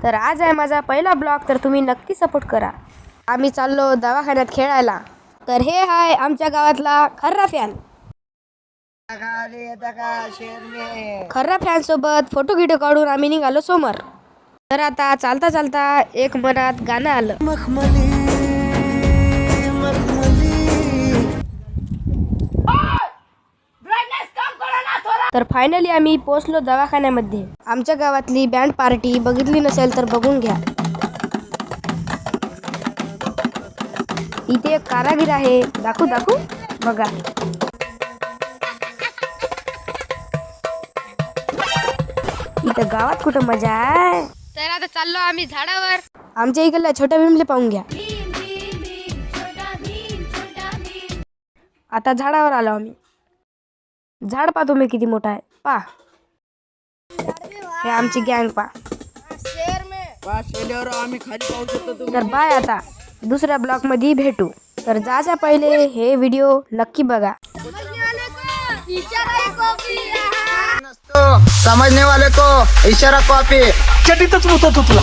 तर आज आहे माझा पहिला ब्लॉग, तर तुम्ही नक्की सपोर्ट करा। आम्ही चाललो दवाखान्यात खेळायला। तर हे आहे आमच्या गावातला खर्रा फॅन। खर्रा फॅन सोबत फोटो गिटो काढून आम्ही निघालो समोर। तर आता चालता चालता एक मनात गाणं आलं, तर फायनली आम्ही पोहोचलो दवाखान्यामध्ये। आमच्या गावातली बँड पार्टी बघितली नसेल तर बघून घ्या। इथे एक कारागीर आहे, दाखवू बघा। इथं गावात कुठं मजा आहे। तर आता चाललो आम्ही झाडावर। आमच्या इकडल्या छोट्या भीमले पाहून घ्या। आता झाडावर आलो आम्ही। झाड पा तुम्ही किती मोठा आहे पा। हे आमची गँग पा। तर बाय, आता दुसऱ्या ब्लॉग मध्ये भेटू। तर जायच्या पहिले हे व्हिडिओ नक्की बघा। समझने वाले को इशारा कॉपी चटीतच होत तुला।